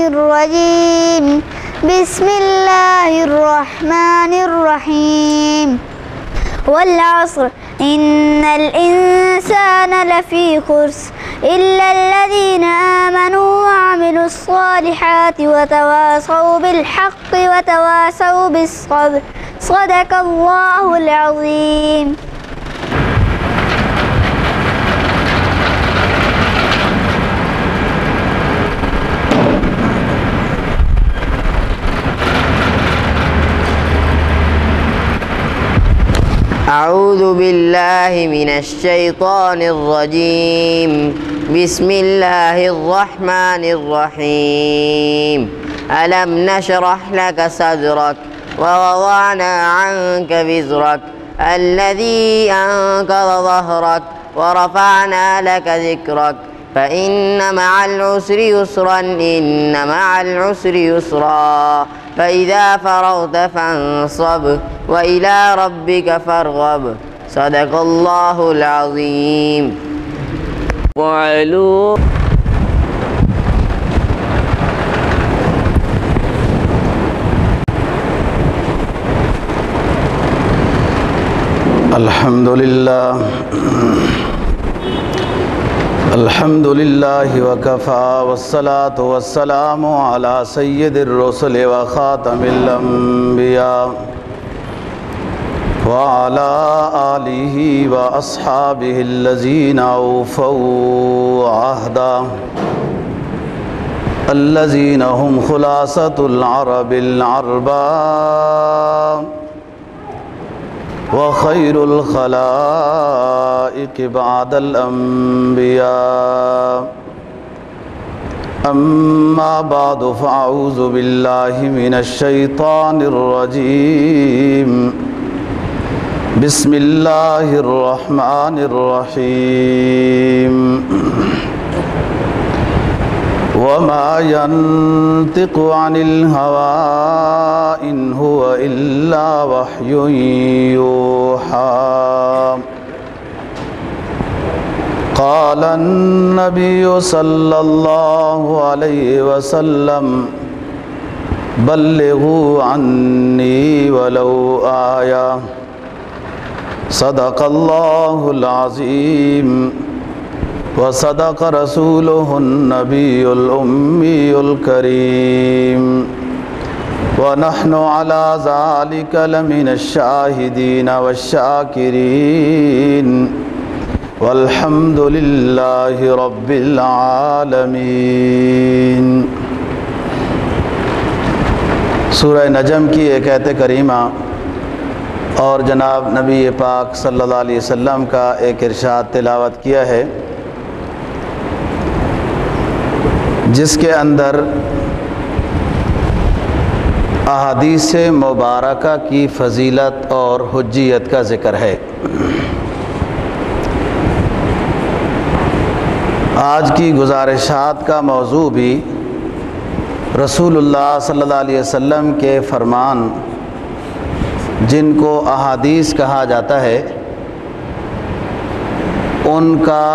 الرجيم بسم الله الرحمن الرحيم والعصر إن الإنسان لفي خسر إلا الذين آمنوا وعملوا الصالحات وتواصوا بالحق وتواصوا بالصبر صدق الله العظيم. أعوذ بالله من الشيطان الرجيم بسم الله الرحمن الرحيم ألم نشرح لك صدرك ووضعنا عنك وزرك الذي أنقض ظهرك ورفعنا لك ذكرك فإن مع العسر يسرا إن مع العسر يسرا فإذا فرغت فانصب وإلى ربك فارغب صدق الله العظيم. وعلو الحمد لله وكفى والصلاة والسلام على سيد الرسل وخاتم الأنبياء وعلى آله وأصحابه الذين أوفوا عهدا الذين هم خلاصة العرب العرباء وخير الخلائق بعد الأنبياء أما بعد فأعوذ بالله من الشيطان الرجيم بسم الله الرحمن الرحيم وما ينطق عن الهوى إن هو إلا وحي يوحى قال النبي صلى الله عليه وسلم بلغوا عني ولو آية صدق الله العظيم وصدق رسوله النبي الأمي الكريم ونحن على ذلك لمن الشاهدين والشاكرين والحمد لله رب العالمين. سورہ نجم کی ایک آیت کریمہ اور جناب نبی پاک صلی اللہ علیہ وسلم کا ایک ارشاد تلاوت کیا ہے جس کے اندر احادیث مبارکہ کی فضیلت اور حجیت کا ذکر ہے. آج کی گزارشات کا موضوع بھی رسول اللہ صلی اللہ علیہ وسلم کے فرمان جن کو احادیث کہا جاتا ہے ان کا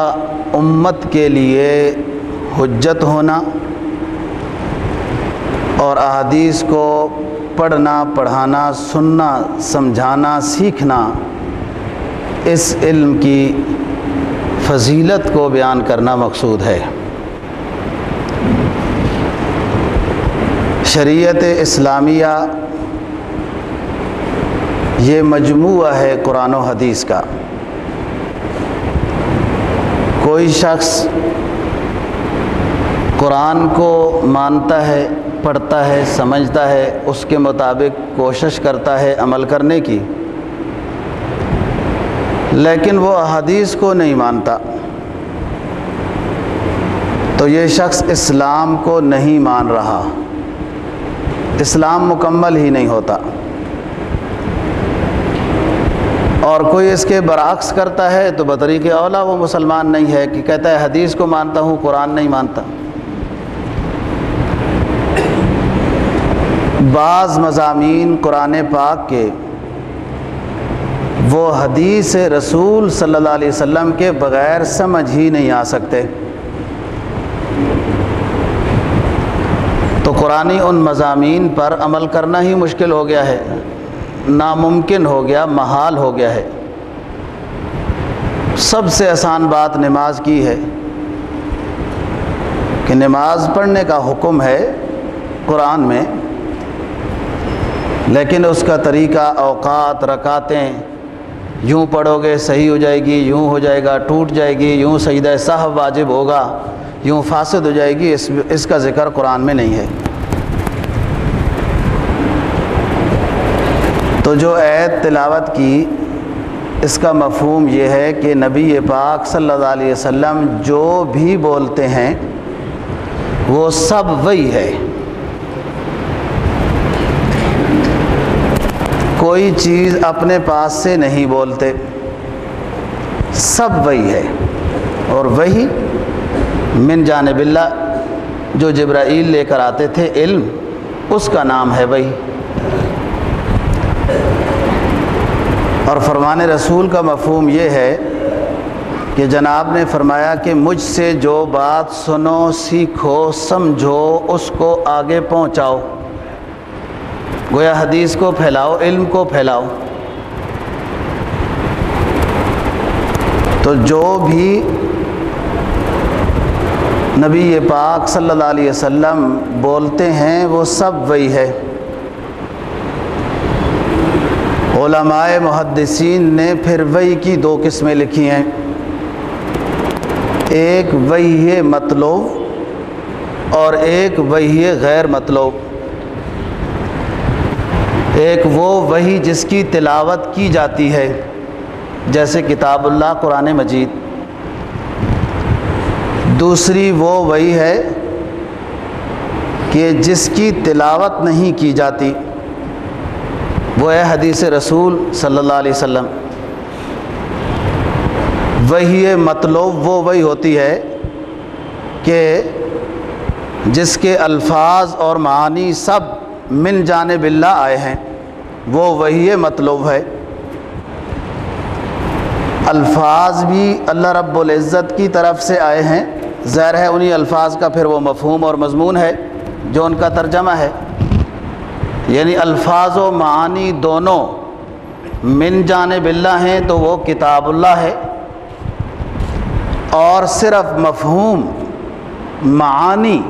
امت کے لیے حجت ہونا اور احادیث کو پڑھنا پڑھانا سننا سمجھانا سیکھنا اس علم کی فضیلت کو بیان کرنا مقصود ہے. شریعت اسلامیہ یہ مجموعہ ہے قرآن و حدیث کا. کوئی شخص قرآن کو مانتا ہے پڑھتا ہے سمجھتا ہے اس کے مطابق کوشش کرتا ہے عمل کرنے کی لیکن وہ احادیث کو نہیں مانتا تو یہ شخص اسلام کو نہیں مان رہا اسلام مکمل ہی نہیں ہوتا. اور کوئی اس کے برعکس کرتا ہے تو بطریق اولا وہ مسلمان نہیں ہے کہ کہتا ہے حدیث کو مانتا ہوں قرآن نہیں مانتا. بعض مضامین قرآن پاک کے وہ حدیث رسول صلی اللہ علیہ وسلم کے بغیر سمجھ ہی نہیں آ سکتے. تو قرآنی ان مضامین پر عمل کرنا ہی مشکل ہو گیا ہے، ناممکن ہو گیا، محال ہو گیا ہے۔ سب سے آسان بات نماز کی ہے کہ نماز پڑھنے کا حکم ہے قرآن میں، لیکن اس کا طریقہ، اوقات، رکعتیں، یوں پڑھو گے صحیح ہو جائے گی، یوں ہو جائے گا ٹوٹ جائے گی، یوں سجدہ سہو واجب ہوگا، یوں فاسد ہو جائے گی، اس کا ذکر قرآن میں نہیں ہے۔ تو جو آیت تلاوت کی، اس کا مفہوم یہ ہے کہ نبی پاک صلی اللہ علیہ وسلم جو بھی بولتے ہیں وہ سب وہی ہے، کوئی چیز اپنے پاس سے نہیں بولتے، سب وہی ہے۔ اور وہی من جانب اللہ، جو جبرائیل لے کر آتے تھے علم، اس کا نام ہے وہی۔ اور فرمان رسول کا مفہوم یہ ہے کہ جناب نے فرمایا کہ مجھ سے جو بات سنو، سیکھو، سمجھو، اس کو آگے پہنچاؤ، گویا حدیث کو پھیلاؤ، علم کو پھیلاؤ۔ تو جو بھی نبی پاک صلی اللہ علیہ وسلم بولتے ہیں وہ سب وہی ہے۔ علماء محدثین نے پھر وحی کی دو قسمیں لکھی ہیں، ایک وحی مطلوب اور ایک وحی غیر مطلوب۔ ایک وہ وحی جس کی تلاوت کی جاتی ہے، جیسے کتاب اللہ قرآن مجید۔ دوسری وہ وحی ہے کہ جس کی تلاوت نہیں کی جاتی، وہ ہے حدیث رسول صلی اللہ علیہ وسلم۔ وحی مطلوب وہ وحی ہوتی ہے کہ جس کے الفاظ اور معانی سب من جانب اللہ آئے ہیں، وہ وحی مطلوب ہے۔ الفاظ بھی اللہ رب العزت کی طرف سے آئے ہیں، ظاہر ہے انہی الفاظ کا پھر وہ مفہوم اور مضمون ہے جو ان کا ترجمہ ہے، یعنی الفاظ و معانی دونوں من جانب اللہ ہیں تو وہ کتاب اللہ ہے، اور صرف مفہوم، معانی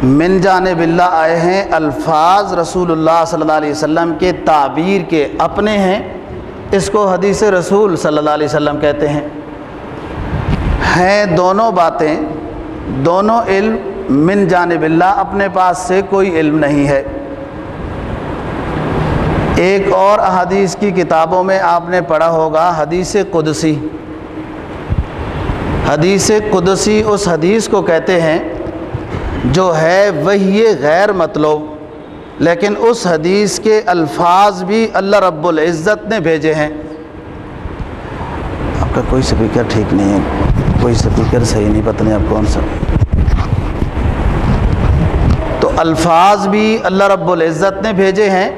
من جانب اللہ آئے ہیں، الفاظ رسول اللہ صلی اللہ علیہ وسلم کے تعبیر کے اپنے ہیں، اس کو حدیث رسول صلی اللہ علیہ وسلم کہتے ہیں۔ دونوں باتیں، دونوں علم من جانب اللہ، اپنے پاس سے کوئی علم نہیں ہے۔ ایک اور احادیث کی کتابوں میں آپ نے پڑھا ہوگا حدیث قدسی۔ حدیث قدسی اس حدیث کو کہتے ہیں جو ہے وحی غیر مطلوب، لیکن اس حدیث کے الفاظ بھی اللہ رب العزت نے بھیجے ہیں۔ آپ کا کوئی سپیکر ٹھیک نہیں ہے، کوئی سپیکر صحیح نہیں، پتہ نہیں آپ کون سا۔ تو الفاظ بھی اللہ رب العزت نے بھیجے ہیں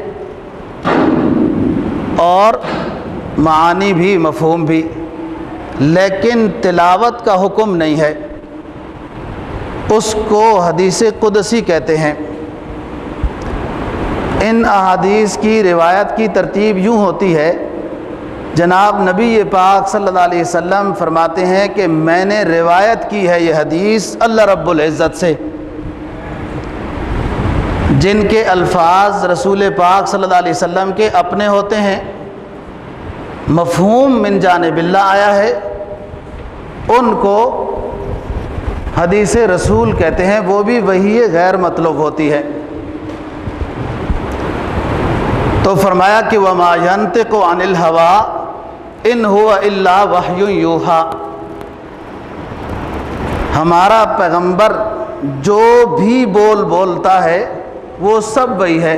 اور معانی بھی، مفہوم بھی، لیکن تلاوت کا حکم نہیں ہے، اس کو حدیث قدسی کہتے ہیں۔ ان احادیث کی روایت کی ترتیب یوں ہوتی ہے، جناب نبی پاک صلی اللہ علیہ وسلم فرماتے ہیں کہ میں نے روایت کی ہے یہ حدیث اللہ رب العزت سے، جن کے الفاظ رسول پاک صلی اللہ علیہ وسلم کے اپنے ہوتے ہیں، مفہوم من جانب اللہ آیا ہے، ان کو حدیث رسول کہتے ہیں، وہ بھی وحی غیر مطلوب ہوتی ہے۔ تو فرمایا کہ وَمَا يَنطِقُ عَنِ الْهَوَىٰ إِنْ هُوَ إِلَّا وَحْيٌ يُوحَىٰ۔ ہمارا پیغمبر جو بھی بولتا ہے وہ سب وہی ہے،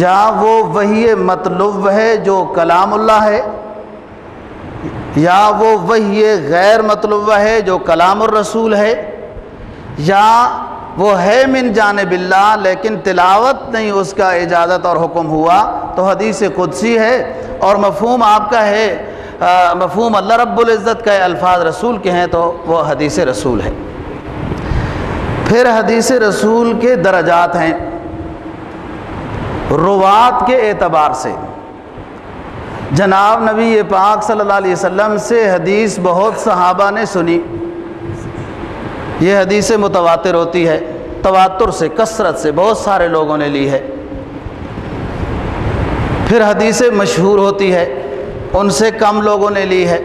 یا وہ وحی مطلوب ہے جو کلام اللہ ہے، یا وہ وحی غیر مطلوب ہے جو کلام الرسول ہے، یا وہ ہے من جانب اللہ لیکن تلاوت نہیں اس کا اجازت اور حکم ہوا، تو حدیث قدسی ہے، اور مفہوم آپ کا ہے، مفہوم اللہ رب العزت کا ہے، الفاظ رسول کے ہیں، تو وہ حدیث رسول ہے۔ پھر حدیث رسول کے درجات ہیں روات کے اعتبار سے۔ جناب نبی پاک صلی اللہ علیہ وسلم سے حدیث بہت صحابہ نے سنی، یہ حدیث متواتر ہوتی ہے، تواتر سے، کثرت سے بہت سارے لوگوں نے لی ہے۔ پھر حدیث مشہور ہوتی ہے، ان سے کم لوگوں نے لی ہے،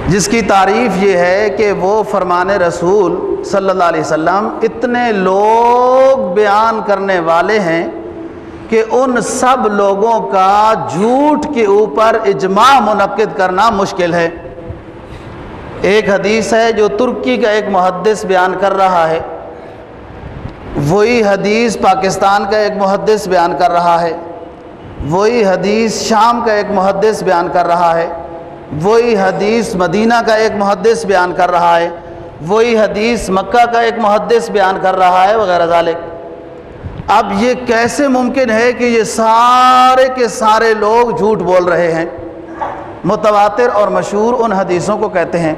جس کی تعریف یہ ہے کہ وہ فرمان رسول صلی اللہ علیہ وسلم اتنے لوگ بیان کرنے والے ہیں کہ ان سب لوگوں کا جھوٹ کے اوپر اجماع منعقد کرنا مشکل ہے۔ ایک حدیث ہے جو ترکی کا ایک محدث بیان کر رہا ہے، وہی حدیث پاکستان کا ایک محدث بیان کر رہا ہے، وہی حدیث شام کا ایک محدث بیان کر رہا ہے، وہی حدیث مدینہ کا ایک محدث بیان کر رہا ہے، وہی حدیث مکہ کا ایک محدث بیان کر رہا ہے وغیرہ ذالک۔ اب یہ کیسے ممکن ہے کہ یہ سارے کے سارے لوگ جھوٹ بول رہے ہیں؟ متواتر اور مشہور ان حدیثوں کو کہتے ہیں۔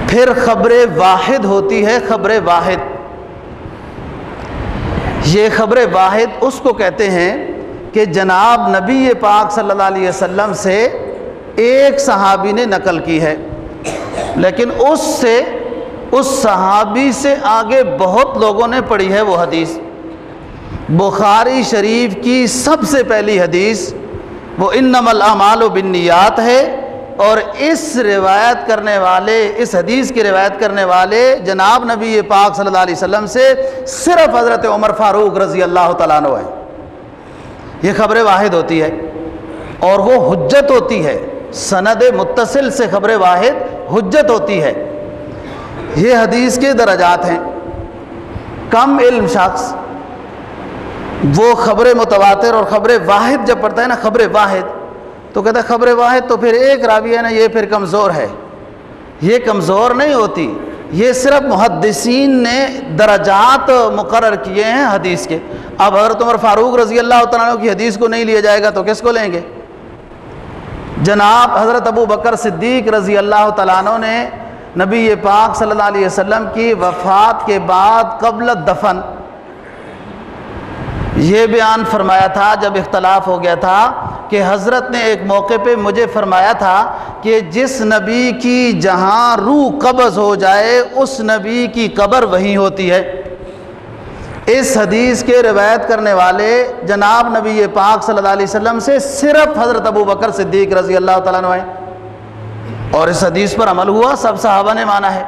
پھر خبر واحد ہوتی ہے، خبر واحد، یہ خبر واحد اس کو کہتے ہیں کہ جناب نبی پاک صلی اللہ علیہ وسلم سے ایک صحابی نے نقل کی ہے، لیکن اس صحابی سے آگے بہت لوگوں نے پڑھی ہے وہ حدیث۔ بخاری شریف کی سب سے پہلی حدیث وہ انما الاعمال بالنیات ہے، اور اس روایت کرنے والے، اس حدیث کی روایت کرنے والے جناب نبی پاک صلی اللہ علیہ وسلم سے صرف حضرت عمر فاروق رضی اللہ تعالیٰ عنہ ہے۔ یہ خبر واحد ہوتی ہے اور وہ حجت ہوتی ہے، سند متصل سے خبر واحد حجت ہوتی ہے۔ یہ حدیث کے درجات ہیں۔ کم علم شخص وہ خبر متواتر اور خبر واحد جب پڑھتا ہے نا، خبر واحد، تو کہتا ہے خبر واحد تو پھر ایک راوی ہے نا، یہ پھر کمزور ہے۔ یہ کمزور نہیں ہوتی، یہ صرف محدثین نے درجات مقرر کیے ہیں حدیث کے۔ اب حضرت عمر فاروق رضی اللہ تعالیٰ عنہ کی حدیث کو نہیں لیا جائے گا تو کس کو لیں گے؟ جناب حضرت ابو بکر صدیق رضی اللہ تعالیٰ عنہ نے نبی پاک صلی اللہ علیہ وسلم کی وفات کے بعد قبل الدفن یہ بیان فرمایا تھا، جب اختلاف ہو گیا تھا، کہ حضرت نے ایک موقع پہ مجھے فرمایا تھا کہ جس نبی کی جہاں روح قبض ہو جائے اس نبی کی قبر وہیں ہوتی ہے۔ اس حدیث کے روایت کرنے والے جناب نبی پاک صلی اللہ علیہ وسلم سے صرف حضرت ابو بکر صدیق رضی اللہ تعالیٰ عنہ ہیں، اور اس حدیث پر عمل ہوا، سب صحابہ نے مانا ہے۔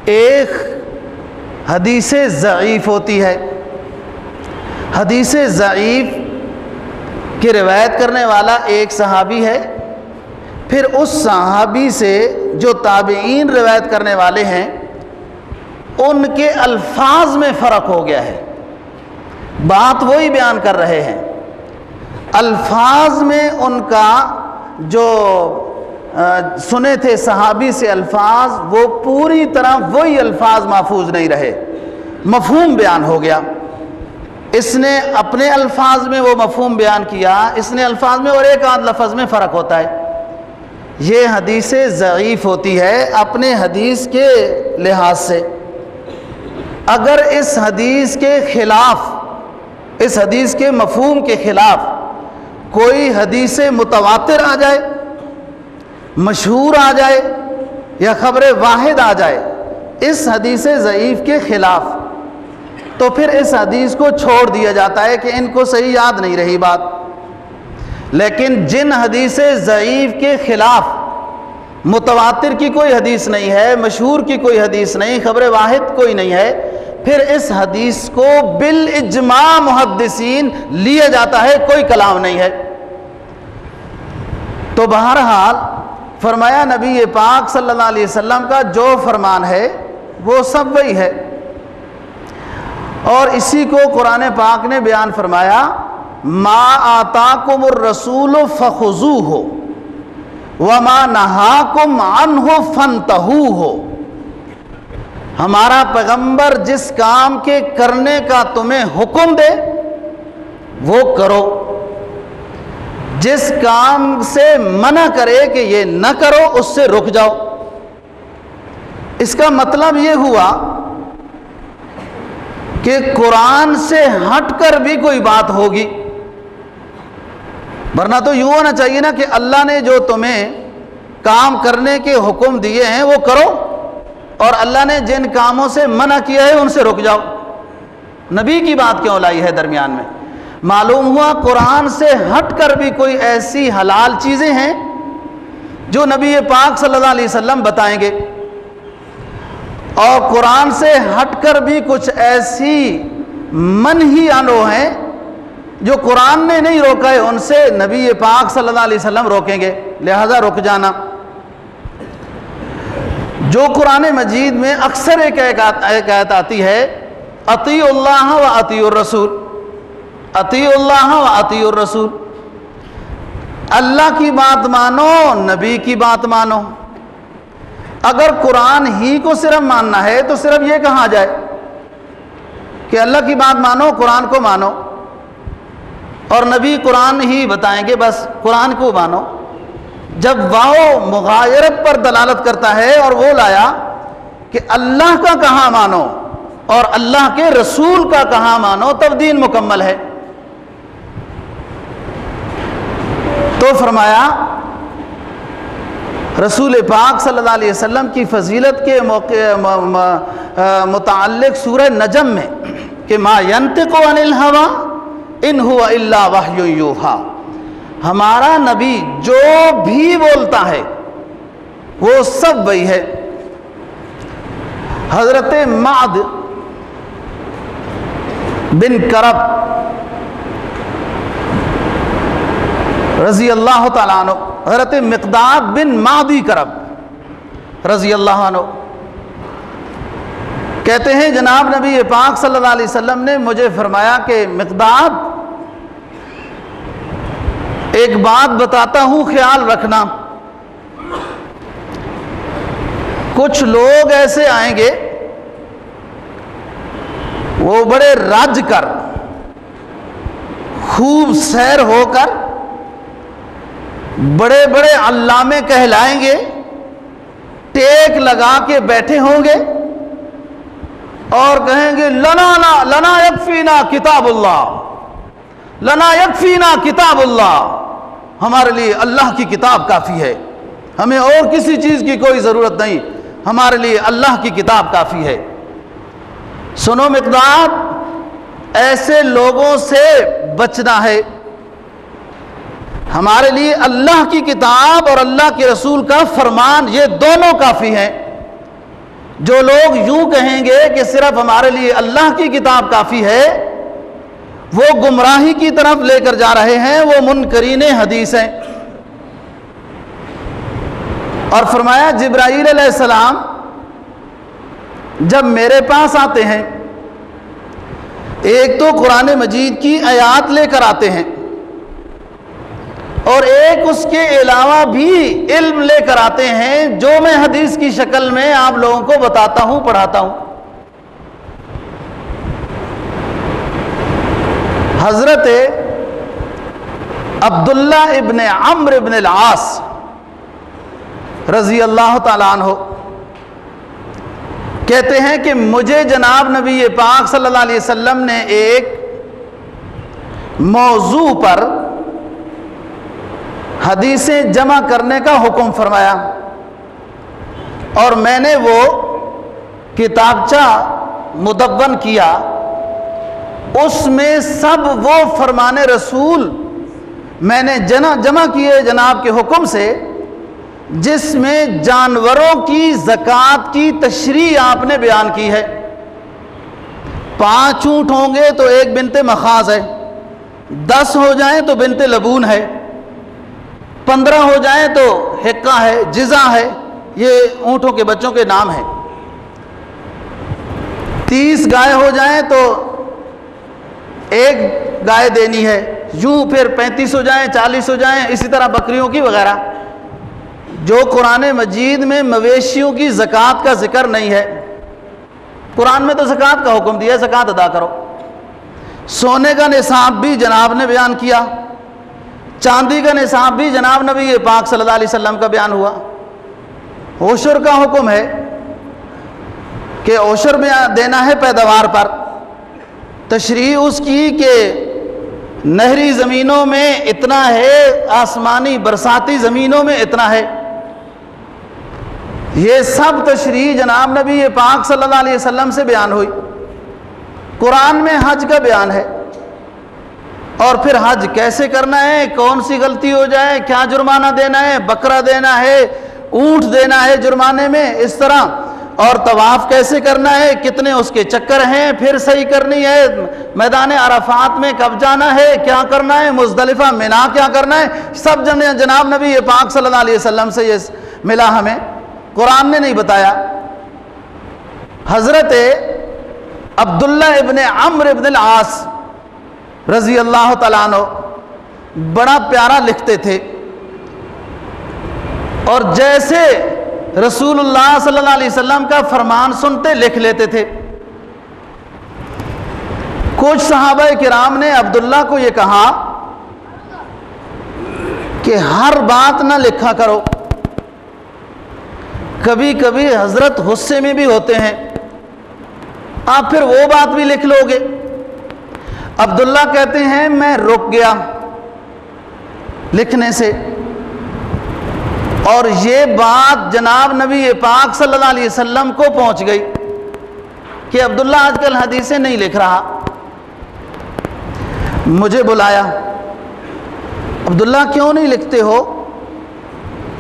ایک حدیث ضعیف ہوتی ہے، حدیث ضعیف کی روایت کرنے والا ایک صحابی ہے، پھر اس صحابی سے جو تابعین روایت کرنے والے ہیں ان کے الفاظ میں فرق ہو گیا ہے، بات وہی بیان کر رہے ہیں، الفاظ میں ان کا جو سنے تھے صحابی سے الفاظ وہ پوری طرح وہی الفاظ محفوظ نہیں رہے، مفہوم بیان ہو گیا۔ اس نے اپنے الفاظ میں وہ مفہوم بیان کیا، اس نے الفاظ میں، اور ایک آدھ لفظ میں فرق ہوتا ہے۔ یہ حدیث ضعیف ہوتی ہے اپنے حدیث کے لحاظ سے۔ اگر اس حدیث کے خلاف، اس حدیث کے مفہوم کے خلاف کوئی حدیث متواتر آ جائے، مشہور آ جائے یا خبر واحد آ جائے اس حدیث ضعیف کے خلاف، تو پھر اس حدیث کو چھوڑ دیا جاتا ہے کہ ان کو صحیح یاد نہیں رہی بات۔ لیکن جن حدیث ضعیف کے خلاف متواتر کی کوئی حدیث نہیں ہے، مشہور کی کوئی حدیث نہیں، خبر واحد کوئی نہیں ہے، پھر اس حدیث کو بالاجماع محدثین لیا جاتا ہے، کوئی کلام نہیں ہے۔ تو بہرحال فرمایا نبی پاک صلی اللہ علیہ وسلم کا جو فرمان ہے وہ سب وہی ہے، اور اسی کو قرآن پاک نے بیان فرمایا، ما آتاکم الرسول فخذوہ وما نہاکم عنہ فانتہوہ۔ ہمارا پیغمبر جس کام کے کرنے کا تمہیں حکم دے وہ کرو، جس کام سے منع کرے کہ یہ نہ کرو اس سے رک جاؤ۔ اس کا مطلب یہ ہوا کہ قرآن سے ہٹ کر بھی کوئی بات ہوگی، ورنہ تو یوں ہونا چاہیے نا کہ اللہ نے جو تمہیں کام کرنے کے حکم دیے ہیں وہ کرو، اور اللہ نے جن کاموں سے منع کیا ہے ان سے رک جاؤ۔ نبی کی بات کیوں لائی ہے درمیان میں؟ معلوم ہوا قرآن سے ہٹ کر بھی کوئی ایسی حلال چیزیں ہیں جو نبی پاک صلی اللہ علیہ وسلم بتائیں گے، اور قرآن سے ہٹ کر بھی کچھ ایسی منہی عنو ہیں جو قرآن نے نہیں روکا ہے، ان سے نبی پاک صلی اللہ علیہ وسلم روکیں گے، لہذا رک جانا۔ جو قرآن مجید میں اکثر ایک آیت آتی ہے، اطیعوا اللہ و اطیعوا الرسول، اطیعوا اللہ و اطیعوا الرسول، اللہ کی بات مانو، نبی کی بات مانو۔ اگر قرآن ہی کو صرف ماننا ہے تو صرف یہ کہا جائے کہ اللہ کی بات مانو، قرآن کو مانو، اور نبی قرآن ہی بتائیں گے، بس قرآن کو مانو۔ جب واو مغایرت پر دلالت کرتا ہے اور وہ لایا کہ اللہ کا کہاں مانو اور اللہ کے رسول کا کہاں مانو، تب دین مکمل ہے۔ تو فرمایا رسول پاک صلی اللہ علیہ وسلم کی فضیلت کے متعلق سورہ نجم میں کہ ما ینطق عن الہوی ان هو الا وحی یوحی، ہمارا نبی جو بھی بولتا ہے وہ سب وہی ہے۔ حضرت معد بن کرب رضی اللہ تعالیٰ عنہ، حضرت مقداد بن معدی کرب رضی اللہ عنہ کہتے ہیں جناب نبی پاک صلی اللہ علیہ وسلم نے مجھے فرمایا کہ مقداد ایک بات بتاتا ہوں، خیال رکھنا، کچھ لوگ ایسے آئیں گے وہ بڑے رج کر، خوب سیر ہو کر، بڑے بڑے علامے کہلائیں گے، ٹیک لگا کے بیٹھے ہوں گے اور کہیں گے لنا یکفینا کتاب اللہ، لنا یکفینا کتاب اللہ، ہمارے لیے اللہ کی کتاب کافی ہے، ہمیں اور کسی چیز کی کوئی ضرورت نہیں، ہمارے لیے اللہ کی کتاب کافی ہے۔ سنو مقداد، ایسے لوگوں سے بچنا ہے، ہمارے لیے اللہ کی کتاب اور اللہ کے رسول کا فرمان یہ دونوں کافی ہیں۔ جو لوگ یوں کہیں گے کہ صرف ہمارے لیے اللہ کی کتاب کافی ہے، وہ گمراہی کی طرف لے کر جا رہے ہیں، وہ منکرین حدیث ہیں۔ اور فرمایا جبرائیل علیہ السلام جب میرے پاس آتے ہیں، ایک تو قرآن مجید کی آیات لے کر آتے ہیں، اور ایک اس کے علاوہ بھی علم لے کر آتے ہیں جو میں حدیث کی شکل میں آپ لوگوں کو بتاتا ہوں، پڑھاتا ہوں۔ حضرت عبداللہ ابن عمرو ابن العاص رضی اللہ تعالیٰ عنہ کہتے ہیں کہ مجھے جناب نبی پاک صلی اللہ علیہ وسلم نے ایک موضوع پر حدیثیں جمع کرنے کا حکم فرمایا، اور میں نے وہ کتابچہ مدون کیا، اس میں سب وہ فرمان رسول میں نے جمع کیے جناب کے حکم سے جس میں جانوروں کی زکوٰۃ کی تشریح آپ نے بیان کی ہے۔ 5 اونٹ ہوں گے تو 1 بنت مخاض ہے، 10 ہو جائیں تو بنت لبون ہے، 15 ہو جائیں تو حقہ ہے، جزا ہے، یہ اونٹوں کے بچوں کے نام ہیں۔ 30 گائے ہو جائیں تو 1 گائے دینی ہے، یوں پھر 35 ہو جائیں، 40 ہو جائیں، اسی طرح بکریوں کی وغیرہ۔ جو قرآن مجید میں مویشیوں کی زکوٰۃ کا ذکر نہیں ہے، قرآن میں تو زکوٰۃ کا حکم دیا ہے، زکوٰۃ ادا کرو۔ سونے کا نصاب بھی جناب نے بیان کیا، چاندی کا نصاب بھی جناب نبی پاک صلی اللہ علیہ وسلم کا بیان ہوا، عشر کا حکم ہے، کہ عشر دینا ہے پیداوار پر، تشریح اس کی کہ نہری زمینوں میں اتنا ہے، آسمانی برساتی زمینوں میں اتنا ہے۔ یہ سب تشریح جناب نبی پاک صلی اللہ علیہ وسلم سے بیان ہوئی۔ قرآن میں حج کا بیان ہے، اور پھر حج کیسے کرنا ہے، کون سی غلطی ہو جائے کیا جرمانہ دینا ہے، بکرا دینا ہے، اونٹ دینا ہے جرمانے میں اس طرح، اور طواف کیسے کرنا ہے، کتنے اس کے چکر ہیں، پھر صحیح کرنی ہے، میدان عرفات میں کب جانا ہے، کیا کرنا ہے، مزدلفہ منی کیا کرنا ہے، سب جناب نبی پاک صلی اللہ علیہ وسلم سے یہ ملا، ہمیں قرآن نے نہیں بتایا۔ حضرت عبداللہ ابن عمرو ابن العاص رضی اللہ تعالیٰ عنہ بڑا پیارا لکھتے تھے، اور جیسے رسول اللہ صلی اللہ علیہ وسلم کا فرمان سنتے لکھ لیتے تھے۔ کچھ صحابہ کرام نے عبداللہ کو یہ کہا کہ ہر بات نہ لکھا کرو، کبھی کبھی حضرت غصے میں بھی ہوتے ہیں، آپ پھر وہ بات بھی لکھ لو گے۔ عبداللہ کہتے ہیں میں رک گیا لکھنے سے، اور یہ بات جناب نبی پاک صلی اللہ علیہ وسلم کو پہنچ گئی کہ عبداللہ آج کل حدیثیں نہیں لکھ رہا۔ مجھے بلایا، عبداللہ کیوں نہیں لکھتے ہو؟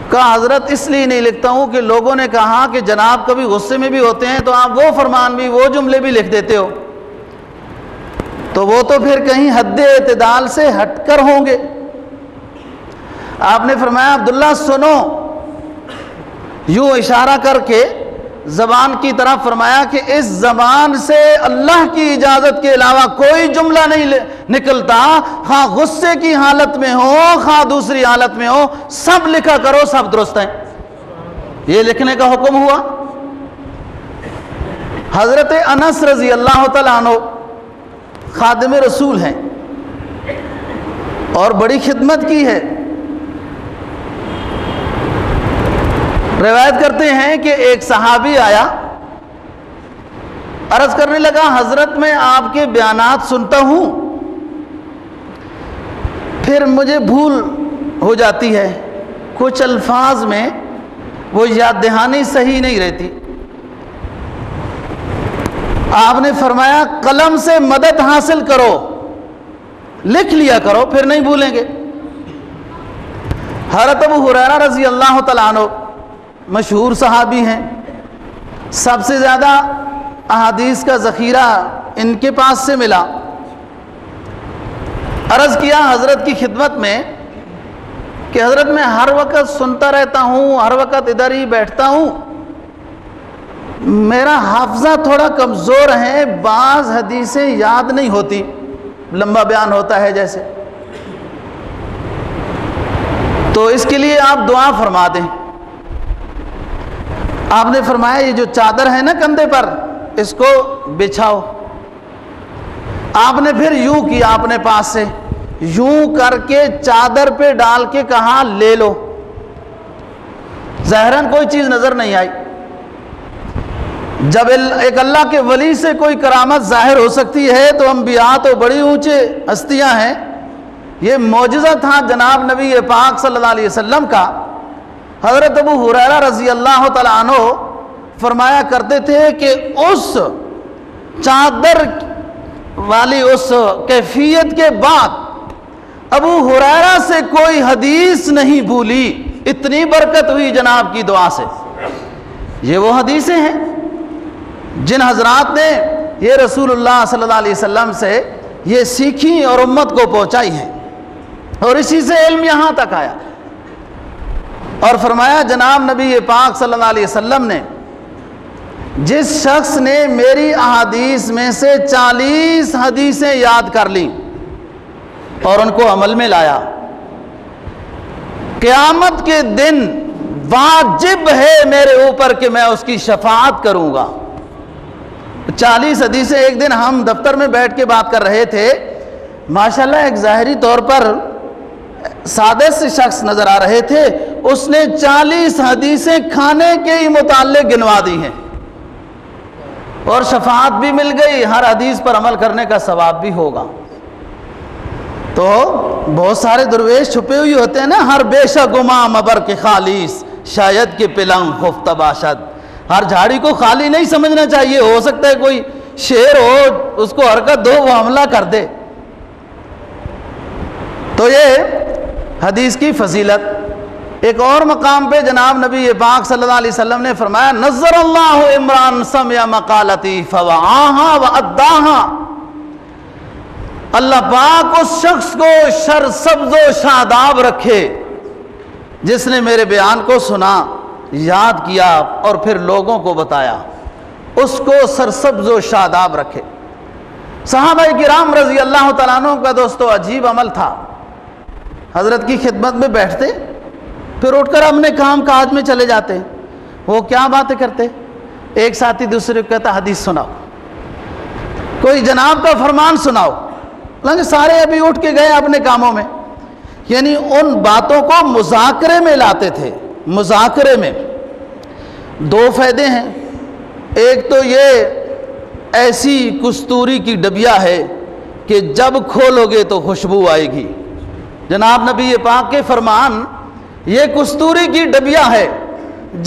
کہا حضرت اس لیے نہیں لکھتا ہوں کہ لوگوں نے کہا کہ جناب کبھی غصے میں بھی ہوتے ہیں تو آپ وہ فرمان بھی، وہ جملے بھی لکھ دیتے ہو، تو وہ تو پھر کہیں حد اعتدال سے ہٹ کر ہوں گے۔ آپ نے فرمایا عبداللہ سنو، یوں اشارہ کر کے زبان کی طرف فرمایا کہ اس زبان سے اللہ کی اجازت کے علاوہ کوئی جملہ نہیں نکلتا، خواہ غصے کی حالت میں ہو خواہ دوسری حالت میں ہو، سب لکھا کرو، سب درست ہیں۔ یہ لکھنے کا حکم ہوا۔ حضرت انس رضی اللہ تعالیٰ عنہ خادم رسول ہیں اور بڑی خدمت کی ہے۔ روایت کرتے ہیں کہ ایک صحابی آیا، عرض کرنے لگا حضرت میں آپ کے بیانات سنتا ہوں، پھر مجھے بھول ہو جاتی ہے، کچھ الفاظ میں وہ یاد دہانی صحیح نہیں رہتی۔ آپ نے فرمایا قلم سے مدد حاصل کرو، لکھ لیا کرو، پھر نہیں بھولیں گے۔ حضرت ابو ہریرہ رضی اللہ تعالیٰ عنہ مشہور صحابی ہیں، سب سے زیادہ احادیث کا ذخیرہ ان کے پاس سے ملا۔ عرض کیا حضرت کی خدمت میں کہ حضرت میں ہر وقت سنتا رہتا ہوں، ہر وقت ادھر ہی بیٹھتا ہوں، میرا حافظہ تھوڑا کمزور ہے، بعض حدیثیں یاد نہیں ہوتی، لمبا بیان ہوتا ہے جیسے، تو اس کے لیے آپ دعا فرما دیں۔ آپ نے فرمایا یہ جو چادر ہے نا کندھے پر، اس کو بچھاؤ۔ آپ نے پھر یوں کیا، اپنے پاس سے یوں کر کے چادر پہ ڈال کے کہا لے لو۔ ظاہراً کوئی چیز نظر نہیں آئی۔ جب ایک اللہ کے ولی سے کوئی کرامت ظاہر ہو سکتی ہے تو انبیاء تو بڑی اونچے ہستیاں ہیں، یہ معجزہ تھا جناب نبی پاک صلی اللہ علیہ وسلم کا۔ حضرت ابو ہریرہ رضی اللہ تعالیٰ عنہ فرمایا کرتے تھے کہ اس چادر والی اس کیفیت کے بعد ابو ہریرہ سے کوئی حدیث نہیں بھولی، اتنی برکت ہوئی جناب کی دعا سے۔ یہ وہ حدیثیں ہیں جن حضرات نے یہ رسول اللہ صلی اللہ علیہ وسلم سے یہ سیکھی اور امت کو پہنچائی ہیں، اور اسی سے علم یہاں تک آیا۔ اور فرمایا جناب نبی پاک صلی اللہ علیہ وسلم نے جس شخص نے میری احادیث میں سے 40 حدیثیں یاد کر لیں اور ان کو عمل میں لایا، قیامت کے دن واجب ہے میرے اوپر کہ میں اس کی شفاعت کروں گا۔ 40 حدیثیں۔ ایک دن ہم دفتر میں بیٹھ کے بات کر رہے تھے، ماشاءاللہ ایک ظاہری طور پر سادہ سے شخص نظر آ رہے تھے، اس نے 40 حدیثیں کھانے کے ہی متعلق گنوا دی ہیں۔ اور شفاعت بھی مل گئی، ہر حدیث پر عمل کرنے کا ثواب بھی ہوگا۔ تو بہت سارے درویش چھپے ہوئے ہوتے ہیں نا، ہر بیشہ گماں مبر کے خالیس شاید کہ پلنگ خفتہ باشد۔ ہر جھاڑی کو خالی نہیں سمجھنا چاہیے، ہو سکتا ہے کوئی شیر ہو، اس کو حرکت دو، وہ حملہ کر دے۔ تو یہ حدیث کی فضیلت۔ ایک اور مقام پہ جناب نبی پاک صلی اللہ علیہ وسلم نے فرمایا نظر اللہ عمران سمع مقالتی فوعاها واداها، اللہ پاک اس شخص کو سرسبز و شاداب رکھے جس نے میرے بیان کو سنا، یاد کیا اور پھر لوگوں کو بتایا، اس کو سرسبز و شاداب رکھے۔ صحابہ کرام رضی اللہ تعالیٰ عنہ کا دوستو عجیب عمل تھا، حضرت کی خدمت میں بیٹھتے، پھر اٹھ کر اپنے کام کاج میں چلے جاتے۔ وہ کیا باتیں کرتے؟ ایک ساتھی دوسرے کو کہتا حدیث سناؤ، کوئی جناب کا فرمان سناؤ، حالانکہ سارے ابھی اٹھ کے گئے اپنے کاموں میں، یعنی ان باتوں کو مذاکرے میں لاتے تھے۔ مذاکرے میں دو فائدے ہیں، ایک تو یہ ایسی کستوری کی ڈبیا ہے کہ جب کھولو گے تو خوشبو آئے گی۔ جناب نبی پاک کے فرمان یہ کستوری کی ڈبیا ہے،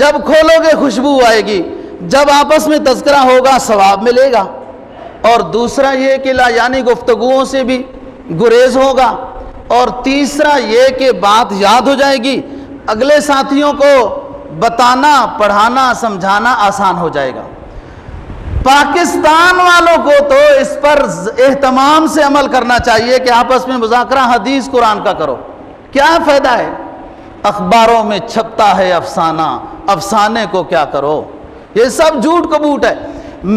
جب کھولو گے خوشبو آئے گی، جب آپس میں تذکرہ ہوگا ثواب ملے گا، اور دوسرا یہ کہ لا یعنی گفتگوؤں سے بھی گریز ہوگا، اور تیسرا یہ کہ بات یاد ہو جائے گی، اگلے ساتھیوں کو بتانا پڑھانا سمجھانا آسان ہو جائے گا۔ پاکستان والوں کو تو اس پر اہتمام سے عمل کرنا چاہیے کہ آپس میں مذاکرہ حدیث قرآن کا کرو۔ کیا فائدہ ہے؟ اخباروں میں چھپتا ہے افسانہ، افسانے کو کیا کرو، یہ سب جھوٹ کبوٹ ہے۔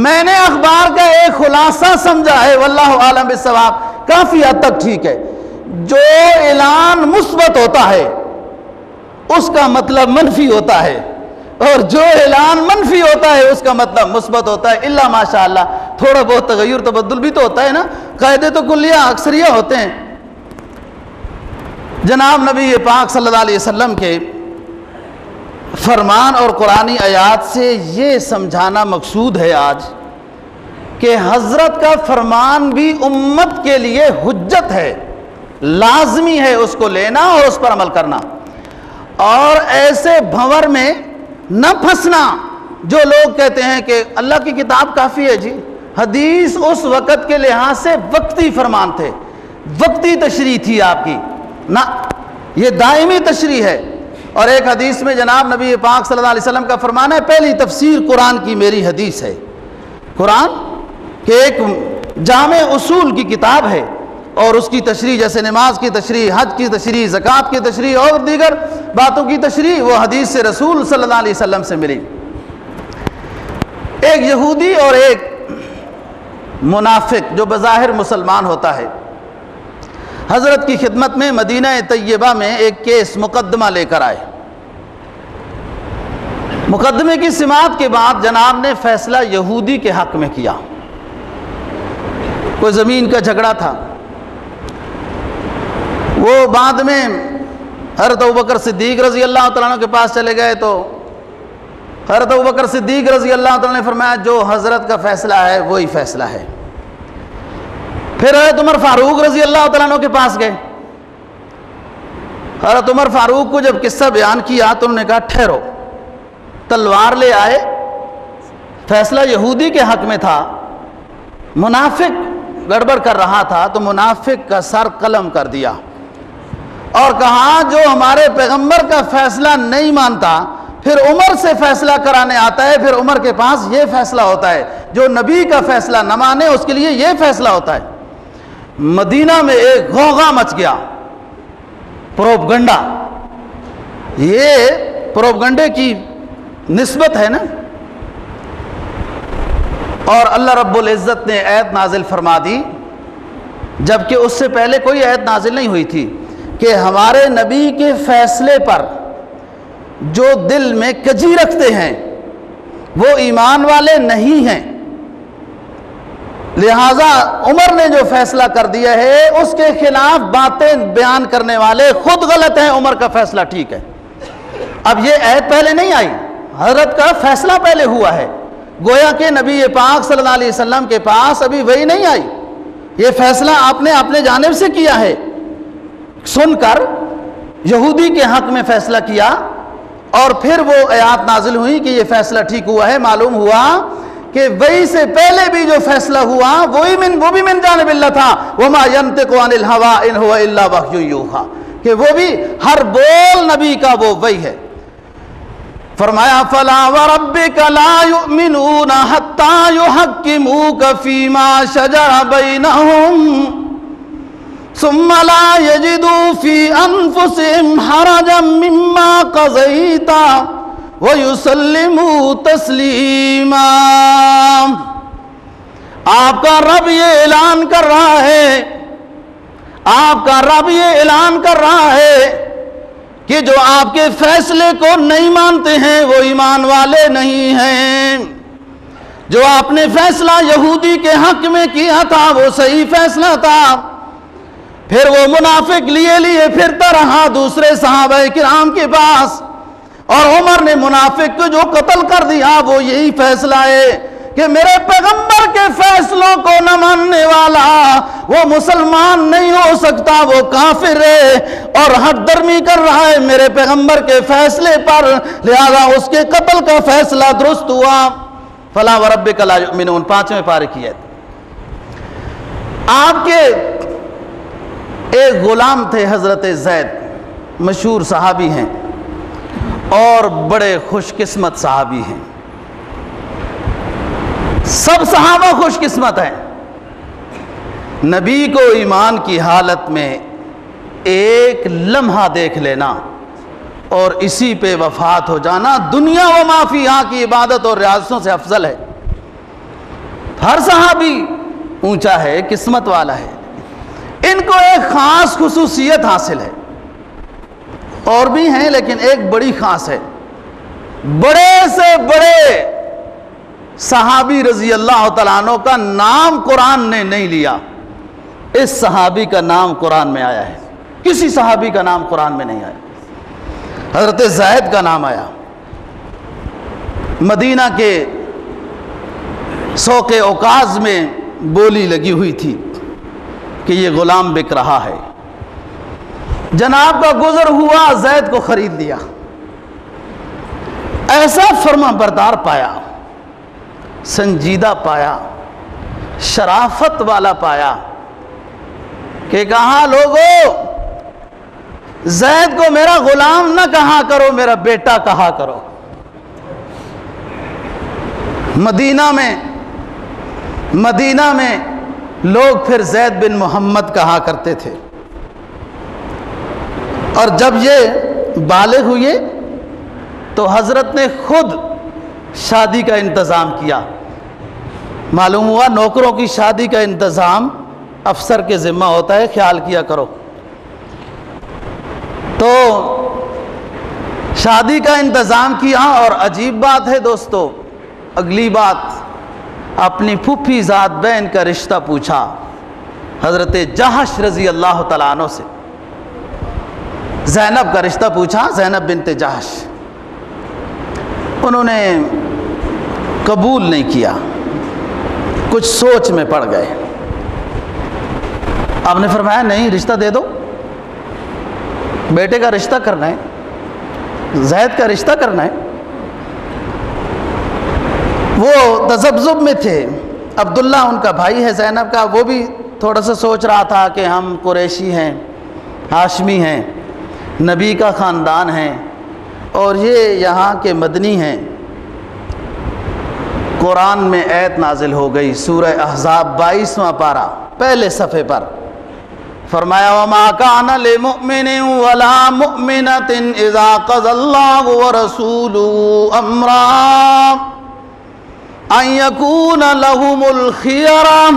میں نے اخبار کا ایک خلاصہ سمجھا ہے، واللہ عالم بالصواب، کافی حد تک ٹھیک ہے۔ جو اعلان مثبت ہوتا ہے اس کا مطلب منفی ہوتا ہے، اور جو اعلان منفی ہوتا ہے اس کا مطلب مثبت ہوتا ہے، الا ماشاءاللہ تھوڑا بہت تغیر تبدل بھی تو ہوتا ہے نا، قاعدے تو کلیہ اکثریہ ہوتے ہیں۔ جناب نبی پاک صلی اللہ علیہ وسلم کے فرمان اور قرآنی آیات سے یہ سمجھانا مقصود ہے آج کہ حضرت کا فرمان بھی امت کے لیے حجت ہے، لازمی ہے اس کو لینا اور اس پر عمل کرنا، اور ایسے بھنور میں نہ پھنسنا جو لوگ کہتے ہیں کہ اللہ کی کتاب کافی ہے جی، حدیث اس وقت کے لحاظ سے وقتی فرمان تھے، وقتی تشریح تھی آپ کی، نہ یہ دائمی تشریح ہے۔ اور ایک حدیث میں جناب نبی پاک صلی اللہ علیہ وسلم کا فرمان ہے پہلی تفسیر قرآن کی میری حدیث ہے۔ قرآن کہ ایک جامع اصول کی کتاب ہے، اور اس کی تشریح جیسے نماز کی تشریح، حج کی تشریح، زکوٰۃ کی تشریح اور دیگر باتوں کی تشریح وہ حدیث سے رسول صلی اللہ علیہ وسلم سے ملی۔ ایک یہودی اور ایک منافق جو بظاہر مسلمان ہوتا ہے، حضرت کی خدمت میں مدینہ طیبہ میں ایک کیس مقدمہ لے کر آئے۔ مقدمے کی سماعت کے بعد جناب نے فیصلہ یہودی کے حق میں کیا۔ کوئی زمین کا جھگڑا تھا، وہ بعد میں حضرت ابوبکر صدیق رضی اللہ تعالیٰ عنہ کے پاس چلے گئے، تو حضرت ابوبکر صدیق رضی اللہ تعالیٰ نے فرمایا جو حضرت کا فیصلہ ہے وہی فیصلہ ہے۔ پھر حضرت عمر فاروق رضی اللہ تعالیٰ عنہ کے پاس گئے، حضرت عمر فاروق کو جب قصہ بیان کیا تو انہوں نے کہا ٹھہرو، تلوار لے آئے، فیصلہ یہودی کے حق میں تھا، منافق گڑبڑ کر رہا تھا تو منافق کا سر قلم کر دیا اور کہا جو ہمارے پیغمبر کا فیصلہ نہیں مانتا پھر عمر سے فیصلہ کرانے آتا ہے، پھر عمر کے پاس یہ فیصلہ ہوتا ہے، جو نبی کا فیصلہ نہ مانے اس کے لیے یہ فیصلہ ہوتا ہے۔ مدینہ میں ایک غوغا مچ گیا، پروپگنڈا، یہ پروپگنڈے کی نسبت ہے نا، اور اللہ رب العزت نے آیت نازل فرما دی، جبکہ اس سے پہلے کوئی آیت نازل نہیں ہوئی تھی، کہ ہمارے نبی کے فیصلے پر جو دل میں کجی رکھتے ہیں وہ ایمان والے نہیں ہیں، لہٰذا عمر نے جو فیصلہ کر دیا ہے اس کے خلاف باتیں بیان کرنے والے خود غلط ہیں، عمر کا فیصلہ ٹھیک ہے۔ اب یہ آیت پہلے نہیں آئی، حضرت کا فیصلہ پہلے ہوا ہے، گویا کہ نبی پاک صلی اللہ علیہ وسلم کے پاس ابھی وحی نہیں آئی، یہ فیصلہ آپ نے اپنے جانب سے کیا ہے، سن کر یہودی کے حق میں فیصلہ کیا، اور پھر وہ آیات نازل ہوئی کہ یہ فیصلہ ٹھیک ہوا ہے۔ معلوم ہوا کہ وحی سے پہلے بھی جو فیصلہ ہوا وہ بھی من جانب اللہ تھا، وما ينطق عن الهوى ان هو الا وحی یوحی، کہ وہ بھی ہر بول نبی کا وہ وحی ہے۔ فرمایا فلا وربک لا یؤمنون حتی یحکموک فیما شجر بینہم ثم لا یجدوا فی انفسہم حرجا مما قضیت وَيُسَلِّمُوا تَسْلِيمًا۔ آپ کا رب یہ اعلان کر رہا ہے، آپ کا رب یہ اعلان کر رہا ہے کہ جو آپ کے فیصلے کو نہیں مانتے ہیں وہ ایمان والے نہیں ہیں۔ جو آپ نے فیصلہ یہودی کے حق میں کیا تھا وہ صحیح فیصلہ تھا، پھر وہ منافق لیے پھرتا رہا دوسرے صحابہ کرام کے پاس، اور عمر نے منافق کو جو قتل کر دیا وہ یہی فیصلہ ہے کہ میرے پیغمبر کے فیصلوں کو نہ ماننے والا وہ مسلمان نہیں ہو سکتا، وہ کافر ہے اور حد درمی کر رہا ہے میرے پیغمبر کے فیصلے پر، لہذا اس کے قتل کا فیصلہ درست ہوا۔ فلا وربک لا یؤمنون، 5ویں پارے کی ہے۔ آپ کے ایک غلام تھے حضرت زید، مشہور صحابی ہیں اور بڑے خوش قسمت صحابی ہیں، سب صحابہ خوش قسمت ہیں۔ نبی کو ایمان کی حالت میں ایک لمحہ دیکھ لینا اور اسی پہ وفات ہو جانا دنیا و ما فیہا کی عبادت اور ریاضتوں سے افضل ہے۔ ہر صحابی اونچا ہے، قسمت والا ہے، ان کو ایک خاص خصوصیت حاصل ہے، اور بھی ہیں لیکن ایک بڑی خاص ہے۔ بڑے سے بڑے صحابی رضی اللہ تعالیٰ عنہ کا نام قرآن نے نہیں لیا، اس صحابی کا نام قرآن میں آیا ہے، کسی صحابی کا نام قرآن میں نہیں آیا۔ حضرت زید کا نام آیا، مدینہ کے سوق اوقاز میں بولی لگی ہوئی تھی کہ یہ غلام بک رہا ہے، جناب کا گزر ہوا، زید کو خرید لیا۔ ایسا فرما بردار پایا، سنجیدہ پایا، شرافت والا پایا کہ کہا لوگو زید کو میرا غلام نہ کہا کرو، میرا بیٹا کہا کرو۔ مدینہ میں لوگ پھر زید بن محمد کہا کرتے تھے، اور جب یہ بالغ ہوئے تو حضرت نے خود شادی کا انتظام کیا۔ معلوم ہوا نوکروں کی شادی کا انتظام افسر کے ذمہ ہوتا ہے، خیال کیا کرو۔ تو شادی کا انتظام کیا، اور عجیب بات ہے دوستو، اگلی بات اپنی پھوپھی ذات بہن کا رشتہ پوچھا حضرت جہش رضی اللہ تعالیٰ عنہ سے، زینب کا رشتہ پوچھا، زینب بنت جہش۔ انہوں نے قبول نہیں کیا، کچھ سوچ میں پڑ گئے۔ آپ نے فرمایا نہیں، رشتہ دے دو، بیٹے کا رشتہ کرنا ہے، زید کا رشتہ کرنا ہے۔ وہ تذبذب میں تھے، عبداللہ ان کا بھائی ہے زینب کا، وہ بھی تھوڑا سا سوچ رہا تھا کہ ہم قریشی ہیں، ہاشمی ہیں، نبی کا خاندان ہیں، اور یہ یہاں کے مدنی ہیں۔ قرآن میں آیت نازل ہو گئی، سورہ احزاب 22واں پارہ پہلے صفحے پر، فرمایا وَمَا كَانَ لِمُؤْمِنٍ وَلَا مُؤْمِنَةٍ إِذَا قَضَى اللَّهُ وَرَسُولُهُ أَمْرًا أَن يَكُونَ لَهُمُ الْخِيَرَةُ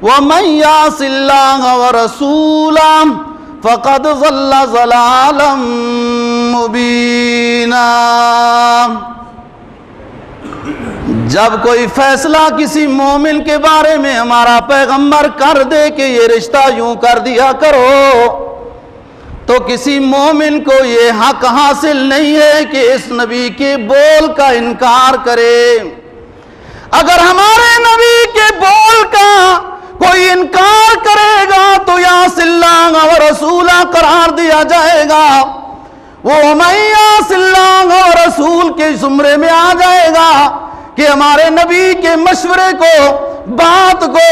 وَمَن يَعْصِ اللَّهَ وَرَسُولَهُ فَقَدْ ضَلَّ ضَلَالًا مُبِينًا۔ جب کوئی فیصلہ کسی مومن کے بارے میں ہمارا پیغمبر کر دے کہ یہ رشتہ یوں کر دیا کرو، تو کسی مومن کو یہ حق حاصل نہیں ہے کہ اس نبی کے بول کا انکار کرے۔ اگر ہمارے نبی کے بول کا کوئی انکار کرے گا تو یعص اللہ و رسولہ قرار دیا جائے گا، وہ من یعص اللہ و رسول کے زمرے میں آ جائے گا کہ ہمارے نبی کے مشورے کو، بات کو،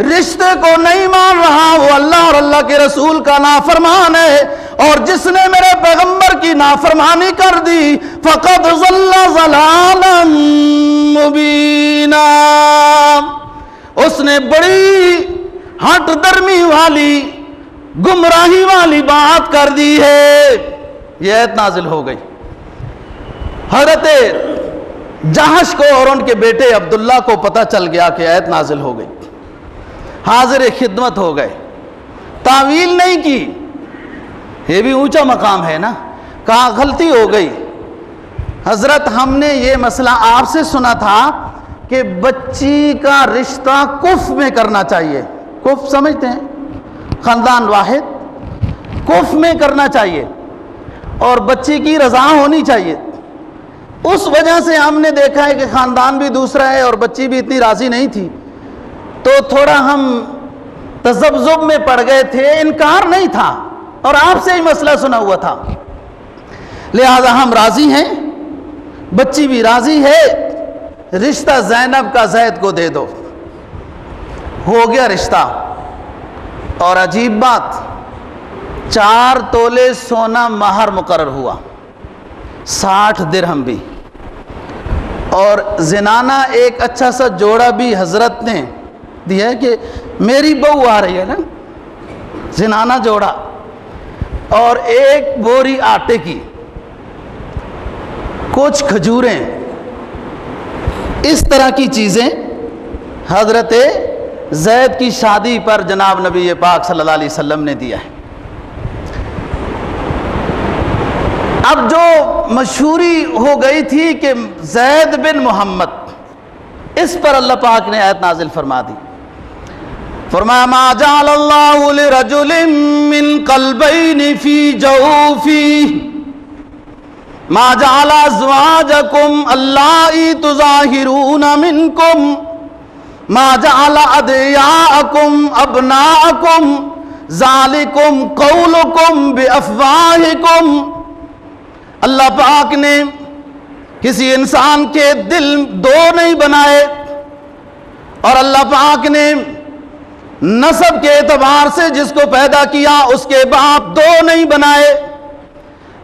رشتے کو نہیں مان رہا، وہ اللہ اور اللہ کے رسول کا نافرمان ہے، اور جس نے میرے پیغمبر کی نافرمانی کر دی فقد ضل ضلالا مبینا، اس نے بڑی ہٹ درمی والی گمراہی والی بات کر دی ہے۔ یہ آیت نازل ہو گئی۔ حضرت جہش کو اور ان کے بیٹے عبداللہ کو پتہ چل گیا کہ آیت نازل ہو گئی، حاضر خدمت ہو گئے، تعویل نہیں کی، یہ بھی اونچا مقام ہے نا، کہا غلطی ہو گئی حضرت، ہم نے یہ مسئلہ آپ سے سنا تھا کہ بچی کا رشتہ کف میں کرنا چاہیے، کف سمجھتے ہیں، خاندان واحد، کف میں کرنا چاہیے اور بچی کی رضا ہونی چاہیے۔ اس وجہ سے ہم نے دیکھا ہے کہ خاندان بھی دوسرا ہے اور بچی بھی اتنی راضی نہیں تھی، تو تھوڑا ہم تذبذب میں پڑ گئے تھے، انکار نہیں تھا اور آپ سے ہی مسئلہ سنا ہوا تھا، لہذا ہم راضی ہیں، بچی بھی راضی ہے، رشتہ زینب کا زید کو دے دو۔ ہو گیا رشتہ، اور عجیب بات، 4 تولے سونا مہر مقرر ہوا، 60 درہم بھی، اور زنانہ ایک اچھا سا جوڑا بھی حضرت نے دیا ہے کہ میری بہو آ رہی ہے نا، زنانہ جوڑا، اور 1 بوری آٹے کی، کچھ کھجوریں، اس طرح کی چیزیں حضرت زید کی شادی پر جناب نبی پاک صلی اللہ علیہ وسلم نے دیا ہے۔ اب جو مشہوری ہو گئی تھی کہ زید بن محمد، اس پر اللہ پاک نے آیت نازل فرما دی، فرمایا ما جعل اللہ لرجل من قلبین فی جوفیہ ما جعل ازواجکم اللائی تظاہرون منکم ما جعل ادعیاءکم ابناءکم ذالکم قولکم بافواہکم۔ اللہ پاک نے کسی انسان کے دل 2 نہیں بنائے، اور اللہ پاک نے نسب کے اعتبار سے جس کو پیدا کیا اس کے باپ 2 نہیں بنائے،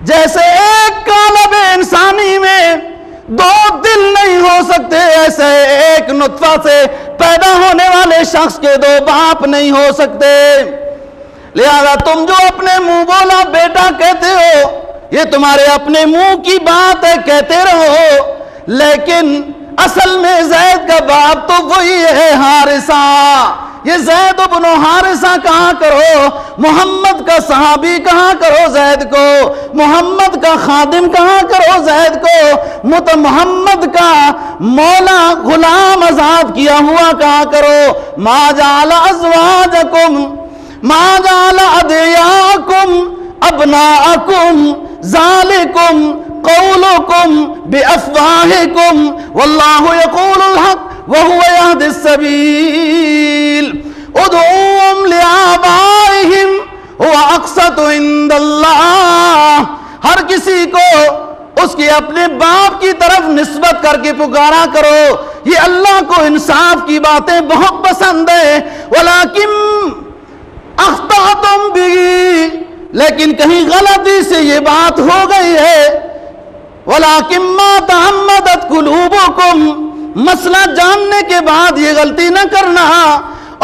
جیسے ایک قالب انسانی میں 2 دل نہیں ہو سکتے، ایسے ایک نطفہ سے پیدا ہونے والے شخص کے 2 باپ نہیں ہو سکتے، لہذا تم جو اپنے منہ بولا بیٹا کہتے ہو یہ تمہارے اپنے منہ کی بات ہے، کہتے رہو، لیکن اصل میں زید کا باپ تو وہی ہے حارثہ، یہ زید بن حارثہ کہاں کرو، محمد کا صحابی کہاں کرو زید کو، محمد کا خادم کہاں کرو زید کو، محمد کا مولا غلام آزاد کیا ہوا کہاں کرو۔ ما جعل ازواجکم ما جعل ادعیاءکم ابناءکم ذالکم قولکم بافواہکم واللہ یقول الحق وہو یہدی السبیل ادعوہم لآبائہم هو اقسط عند اللہ۔ ہر کسی کو اس کے اپنے باپ کی طرف نسبت کر کے پکارا کرو، یہ اللہ کو انصاف کی باتیں بہت پسند ہے۔ ولیکن اخطأتم بھی، لیکن کہیں غلطی سے یہ بات ہو گئی ہے، وَلَٰكِن مَّا تَعَمَّدَتْ قُلُوبُكُمْ، مسئلہ جاننے کے بعد یہ غلطی نہ کرنا،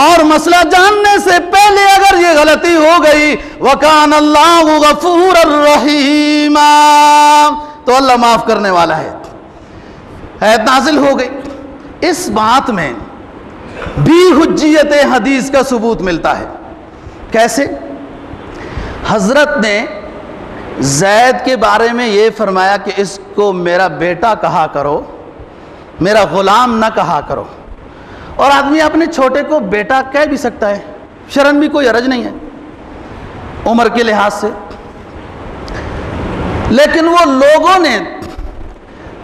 اور مسئلہ جاننے سے پہلے اگر یہ غلطی ہو گئی وَكَانَ اللَّهُ غَفُورًا رَحِيمًا، تو اللہ معاف کرنے والا ہے۔ آیت نازل ہو گئی، اس بات میں بھی حجیت حدیث کا ثبوت ملتا ہے۔ کیسے؟ حضرت نے زید کے بارے میں یہ فرمایا کہ اس کو میرا بیٹا کہا کرو، میرا غلام نہ کہا کرو، اور آدمی اپنے چھوٹے کو بیٹا کہہ بھی سکتا ہے، شرن بھی کوئی حرج نہیں ہے عمر کے لحاظ سے، لیکن وہ لوگوں نے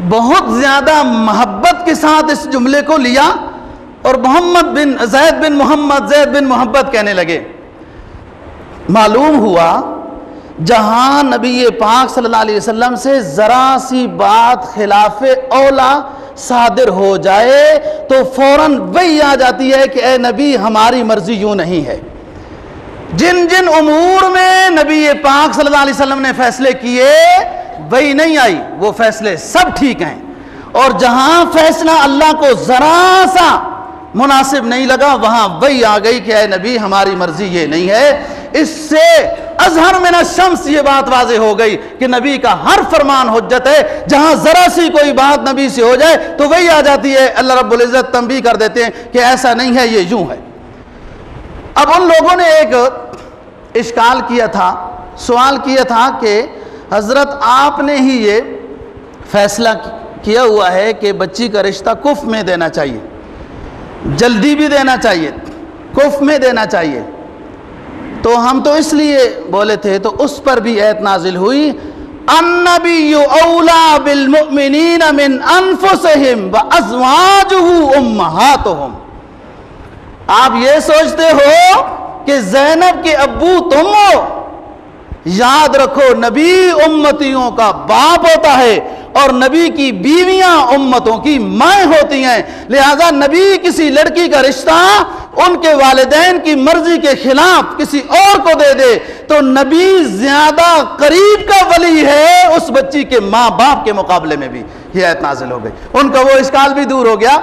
بہت زیادہ محبت کے ساتھ اس جملے کو لیا اور زید بن محمد کہنے لگے۔ معلوم ہوا جہاں نبی پاک صلی اللہ علیہ وسلم سے ذرا سی بات خلاف اولا صادر ہو جائے تو فوراً وہی آ جاتی ہے کہ اے نبی ہماری مرضی یوں نہیں ہے۔ جن جن امور میں نبی پاک صلی اللہ علیہ وسلم نے فیصلے کیے وہی نہیں آئی، وہ فیصلے سب ٹھیک ہیں، اور جہاں فیصلہ اللہ کو ذرا سا مناسب نہیں لگا وہاں وہی آ گئی کہ اے نبی ہماری مرضی یہ نہیں ہے۔ اس سے اظہر من الشمس یہ بات واضح ہو گئی کہ نبی کا ہر فرمان حجت ہے، جہاں ذرا سی کوئی بات نبی سے ہو جائے تو وہی آ جاتی ہے۔ اللہ رب العزت تنبیہ کر دیتے ہیں کہ ایسا نہیں ہے، یہ یوں ہے۔ اب ان لوگوں نے ایک اشکال کیا تھا، سوال کیا تھا کہ حضرت آپ نے ہی یہ فیصلہ کیا ہوا ہے کہ بچی کا رشتہ کف میں دینا چاہیے، جلدی بھی دینا چاہیے، کف میں دینا چاہیے، تو ہم تو اس لیے بولے تھے، تو اس پر بھی آیت نازل ہوئی النبی اولا بالمؤمنین من انفسہم وازواجہ امہاتہم۔ آپ یہ سوچتے ہو کہ زینب کے ابو تم ہو؟ یاد رکھو نبی امتیوں کا باپ ہوتا ہے اور نبی کی بیویاں امتوں کی مائیں ہوتی ہیں، لہذا نبی کسی لڑکی کا رشتہ ان کے والدین کی مرضی کے خلاف کسی اور کو دے دے تو نبی زیادہ قریب کا ولی ہے اس بچی کے ماں باپ کے مقابلے میں بھی۔ یہ آیت نازل ہو گئی، ان کا وہ اشکال بھی دور ہو گیا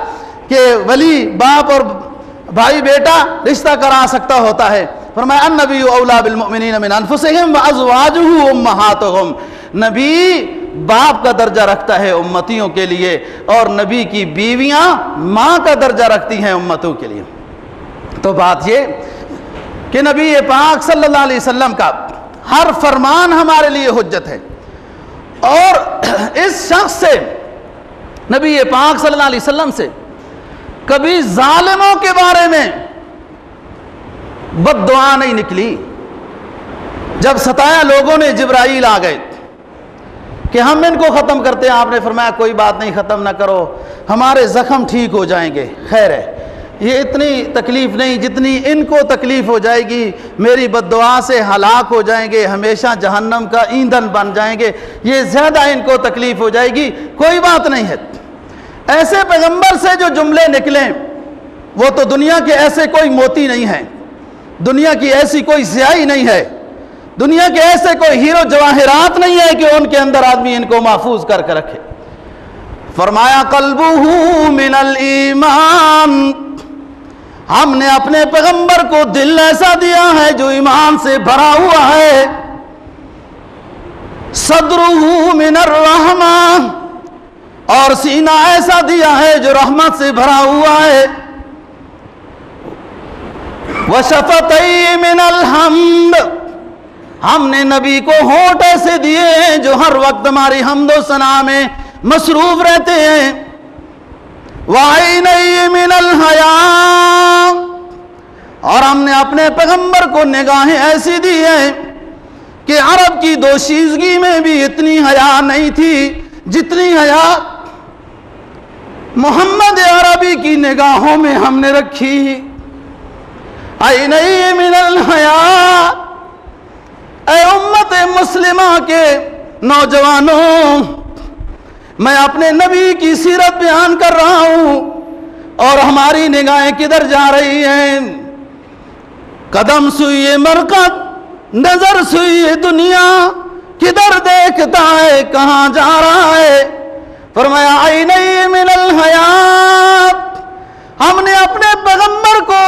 کہ ولی باپ اور بھائی بیٹا رشتہ کرا سکتا ہوتا ہے۔ فرمایا النبی اولا بالمؤمنین من انفسہم وازواجہ امہاتہم، نبی باپ کا درجہ رکھتا ہے امتیوں کے لیے اور نبی کی بیویاں ماں کا درجہ رکھتی ہیں امتوں کے لیے۔ تو بات یہ کہ نبی پاک صلی اللہ علیہ وسلم کا ہر فرمان ہمارے لیے حجت ہے، اور اس شخص سے نبی پاک صلی اللہ علیہ وسلم سے کبھی ظالموں کے بارے میں بد دعا نہیں نکلی۔ جب ستایا لوگوں نے جبرائیل آ گئے کہ ہم ان کو ختم کرتے ہیں، آپ نے فرمایا کوئی بات نہیں، ختم نہ کرو، ہمارے زخم ٹھیک ہو جائیں گے، خیر ہے، یہ اتنی تکلیف نہیں جتنی ان کو تکلیف ہو جائے گی، میری بد دعا سے ہلاک ہو جائیں گے، ہمیشہ جہنم کا ایندھن بن جائیں گے، یہ زیادہ ان کو تکلیف ہو جائے گی، کوئی بات نہیں ہے۔ ایسے پیغمبر سے جو جملے نکلیں وہ تو دنیا کے ایسے کوئی موتی نہیں ہیں، دنیا کی ایسی کوئی سیاہی نہیں ہے، دنیا کے ایسے کوئی ہیرو جواہرات نہیں ہے کہ ان کے اندر آدمی ان کو محفوظ کر کے رکھے۔ فرمایا قلبہ من الایمان، ہم نے اپنے پیغمبر کو دل ایسا دیا ہے جو ایمان سے بھرا ہوا ہے، صدرہ من الرحمہ، اور سینہ ایسا دیا ہے جو رحمت سے بھرا ہوا ہے، وشفتئی من الحمد، ہم نے نبی کو ہونٹ ایسے دیے ہیں جو ہر وقت ہماری حمد و ثنا میں مصروف رہتے ہیں، وعینئی من الحیا، اور ہم نے اپنے پیغمبر کو نگاہیں ایسی دی ہیں کہ عرب کی دوشیزگی میں بھی اتنی حیا نہیں تھی جتنی حیا محمد عربی کی نگاہوں میں ہم نے رکھی۔ عینئی من الحیا، اے امت مسلمہ کے نوجوانوں، میں اپنے نبی کی سیرت بیان کر رہا ہوں اور ہماری نگاہیں کدھر جا رہی ہیں؟ قدم سوئے مرکز، نظر سوئے دنیا، کدھر دیکھتا ہے کہاں جا رہا ہے؟ فرمایا عینئی من الحیات، ہم نے اپنے پیغمبر کو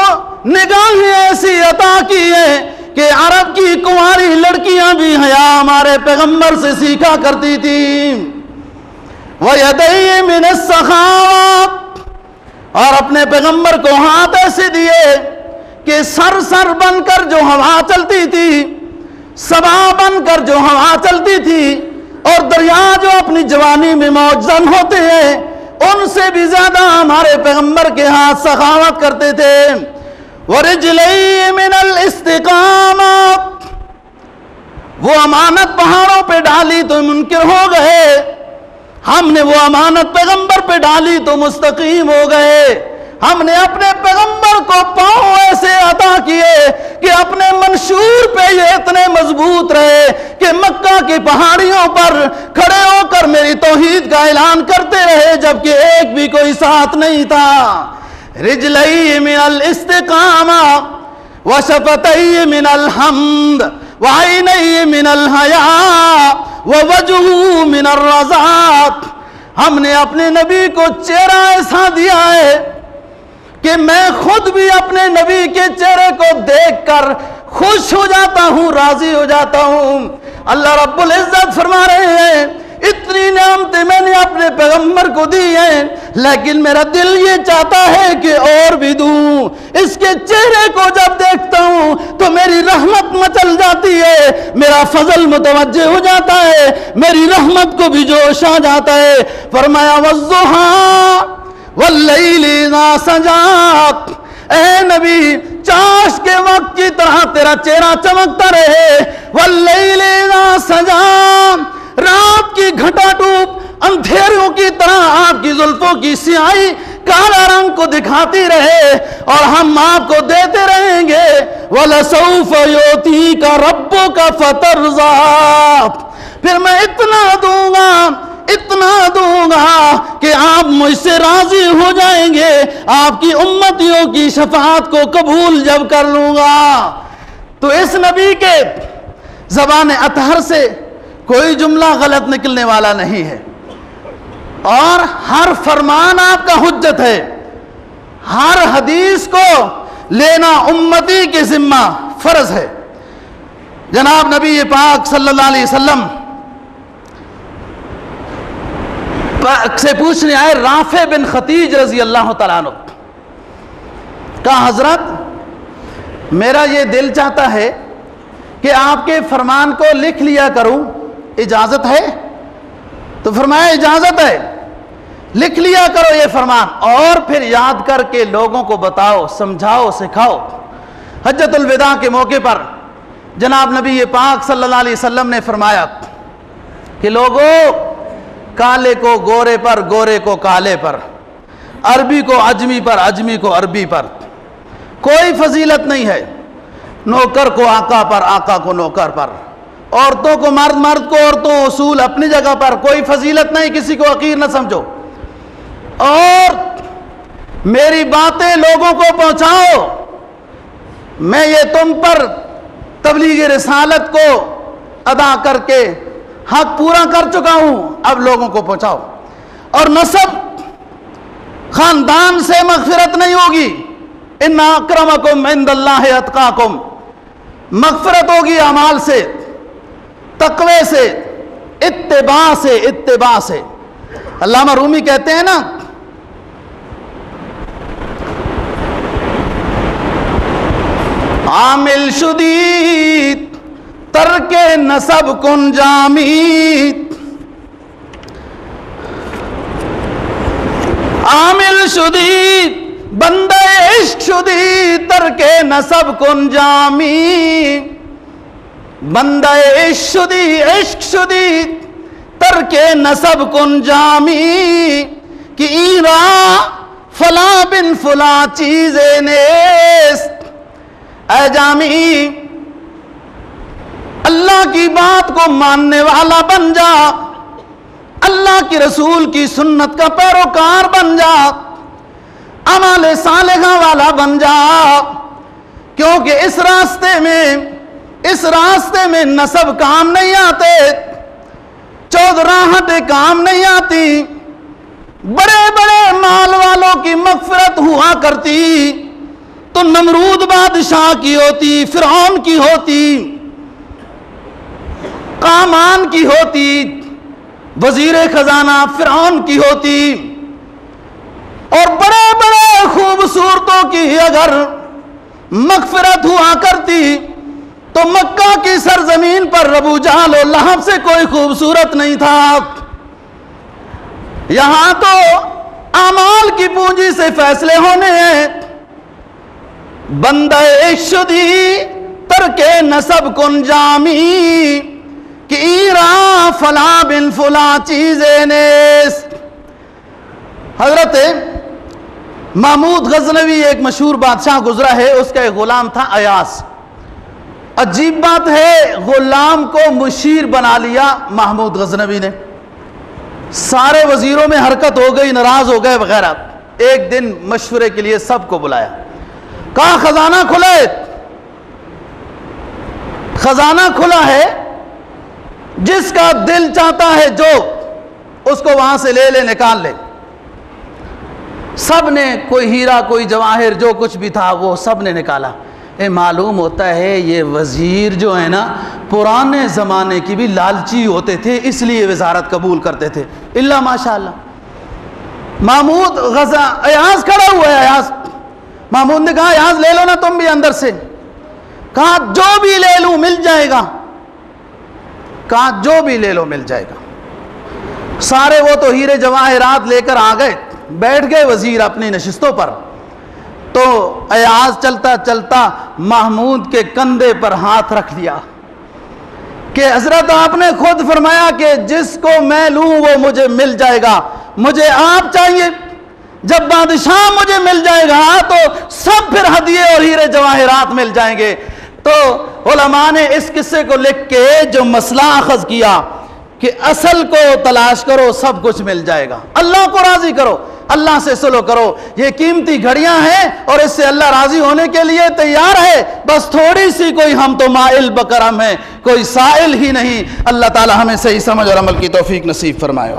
نگاہیں ایسی عطا کی ہے کہ عرب کی کنواری لڑکیاں بھی حیا ہمارے پیغمبر سے سیکھا کرتی تھیں، وَيَدَيْهِ مِنَ السَّخَاوَةِ، اور اپنے پیغمبر کو ہاتھ ایسے دیے کہ سر سر بن کر جو ہوا چلتی تھی، سبا بن کر جو ہوا چلتی تھی، اور دریا جو اپنی جوانی میں موجزن ہوتے ہیں ان سے بھی زیادہ ہمارے پیغمبر کے ہاتھ سخاوت کرتے تھے، وَرِجْلَيْهِ مِنَ الْإِسْتِقَامَةِ، وہ امانت پہاڑوں پہ ڈالی تو منکر ہو گئے، ہم نے وہ امانت پیغمبر پہ ڈالی تو مستقیم ہو گئے. ہم نے اپنے پیغمبر کو پاؤں ایسے عطا کیے کہ اپنے منشور پہ یہ اتنے مضبوط رہے کہ مکہ کی پہاڑیوں پر کھڑے ہو کر میری توحید کا اعلان کرتے رہے جبکہ ایک بھی کوئی ساتھ نہیں تھا. رجلی من الاستقامہ وشفتی من الحمد وعینی من الحیاء ووجہ من الرضات. ہم نے اپنے نبی کو چہرہ ایسا دیا ہے کہ میں خود بھی اپنے نبی کے چہرے کو دیکھ کر خوش ہو جاتا ہوں، راضی ہو جاتا ہوں. اللہ رب العزت فرما رہے ہیں اتنی نعمتیں میں نے اپنے پیغمبر کو دی ہیں لیکن میرا دل یہ چاہتا ہے کہ اور بھی دوں. اس کے چہرے کو جب دیکھتا ہوں تو میری رحمت مچل جاتی ہے، میرا فضل متوجہ ہو جاتا ہے، میری رحمت کو بھی جوش آ جاتا ہے. فرمایا والضحیٰ واللیل اذا سجات. اے نبی چاش کے وقت کی طرح تیرا چہرہ چمکتا رہے. واللیل اذا سجات، رات کی گھٹا ٹوپ اندھیروں کی طرح آپ کی زلفوں کی سیاہی کالا رنگ کو دکھاتی رہے اور ہم آپ کو دیتے رہیں گے. وَلَسَوْفَ يُؤْتِيكَ رَبُّكَ فَتَرْضَىٰ. پھر میں اتنا دوں گا کہ آپ مجھ سے راضی ہو جائیں گے. آپ کی امتیوں کی شفاعت کو قبول جب کر لوں گا. تو اس نبی کے زبان اطہر سے کوئی جملہ غلط نکلنے والا نہیں ہے اور ہر فرمان آپ کا حجت ہے. ہر حدیث کو لینا امتی کے ذمہ فرض ہے. جناب نبی پاک صلی اللہ علیہ وسلم سے پوچھنے آئے رافع بن خدیج رضی اللہ تعالیٰ عنہ. کہا حضرت میرا یہ دل چاہتا ہے کہ آپ کے فرمان کو لکھ لیا کروں، اجازت ہے؟ تو فرمایا اجازت ہے، لکھ لیا کرو یہ فرمان اور پھر یاد کر کے لوگوں کو بتاؤ، سمجھاؤ، سکھاؤ. حجۃ الوداع کے موقع پر جناب نبی پاک صلی اللہ علیہ وسلم نے فرمایا کہ لوگوں کالے کو گورے پر، گورے کو کالے پر، عربی کو عجمی پر، عجمی کو عربی پر کوئی فضیلت نہیں ہے. نوکر کو آقا پر، آقا کو نوکر پر، عورتوں کو مرد، مرد کو عورتوں، اصول اپنی جگہ پر، کوئی فضیلت نہیں، کسی کو حقیر نہ سمجھو. اور میری باتیں لوگوں کو پہنچاؤ. میں یہ تم پر تبلیغ رسالت کو ادا کر کے حق پورا کر چکا ہوں، اب لوگوں کو پہنچاؤ. اور نسب خاندان سے مغفرت نہیں ہوگی. ان اکرمکم عند اللہ اتقاکم. مغفرت ہوگی اعمال سے، تقوی سے، اتباع سے، اتباع سے. علامہ رومی کہتے ہیں نا عامل شدید ترک نسب کن جامید. عامل شدید بندہ عشق شدید ترک نسب کن جامید. بندہ عشق شدید، عشق شدید ترک نسب کن جامید. کہ ایرا فلا بن فلا چیز نیست. اے جامی اللہ کی بات کو ماننے والا بن جا، اللہ کی رسول کی سنت کا پیروکار بن جا، اعمال صالحہ والا بن جا. کیونکہ اس راستے میں نسب کام نہیں آتے، چودراہٹیں کام نہیں آتی. بڑے بڑے مال والوں کی مغفرت ہوا کرتی تو نمرود بادشاہ کی ہوتی، فرعون کی ہوتی، قامان کی ہوتی، وزیر خزانہ فرعون کی ہوتی. اور بڑے بڑے خوبصورتوں کی اگر مغفرت ہوا کرتی تو مکہ کی سرزمین پر ابو جہل و لہب سے کوئی خوبصورت نہیں تھا. یہاں تو اعمال کی پونجی سے فیصلے ہونے ہیں. بندہ شدی ترک نسب کن جامی. کہ ایرا فلا بن فلاں چیزیں نیس. حضرت محمود غزنوی ایک مشہور بادشاہ گزرا ہے، اس کا ایک غلام تھا ایاز. عجیب بات ہے، غلام کو مشیر بنا لیا محمود غزنوی نے. سارے وزیروں میں حرکت ہو گئی، ناراض ہو گئے وغیرہ. ایک دن مشورے کے لیے سب کو بلایا، کہا خزانہ کھلا ہے، خزانہ کھلا ہے، جس کا دل چاہتا ہے جو اس کو وہاں سے لے لے، نکال لے. سب نے کوئی ہیرا کوئی جواہر جو کچھ بھی تھا وہ سب نے نکالا. معلوم ہوتا ہے یہ وزیر جو ہے نا پرانے زمانے کی بھی لالچی ہوتے تھے، اس لیے وزارت قبول کرتے تھے. اللہ ماشاءاللہ. محمود ایاز کھڑا ہوا ہے. ایاز محمود نے کہا ایاز لے لو نا تم بھی اندر سے. کہا جو بھی لے لوں مل جائے گا. کہا جو بھی لے لو مل جائے گا. سارے وہ تو ہیرے جواہرات لے کر آ گئے، بیٹھ گئے وزیر اپنی نشستوں پر. تو ایاز چلتا چلتا محمود کے کندھے پر ہاتھ رکھ لیا کہ حضرت آپ نے خود فرمایا کہ جس کو میں لوں وہ مجھے مل جائے گا، مجھے آپ چاہیے. جب بادشاہ مجھے مل جائے گا تو سب پھر ہدیے اور ہیرے جواہرات مل جائیں گے. تو علماء نے اس قصے کو لکھ کے جو مسئلہ اخذ کیا کہ اصل کو تلاش کرو سب کچھ مل جائے گا. اللہ کو راضی کرو، اللہ سے صلح کرو. یہ قیمتی گھڑیاں ہیں اور اس سے اللہ راضی ہونے کے لیے تیار ہے. بس تھوڑی سی کوئی ہم تو مائل بکرم ہیں، کوئی سائل ہی نہیں. اللہ تعالی ہمیں صحیح سمجھ اور عمل کی توفیق نصیب فرمائے.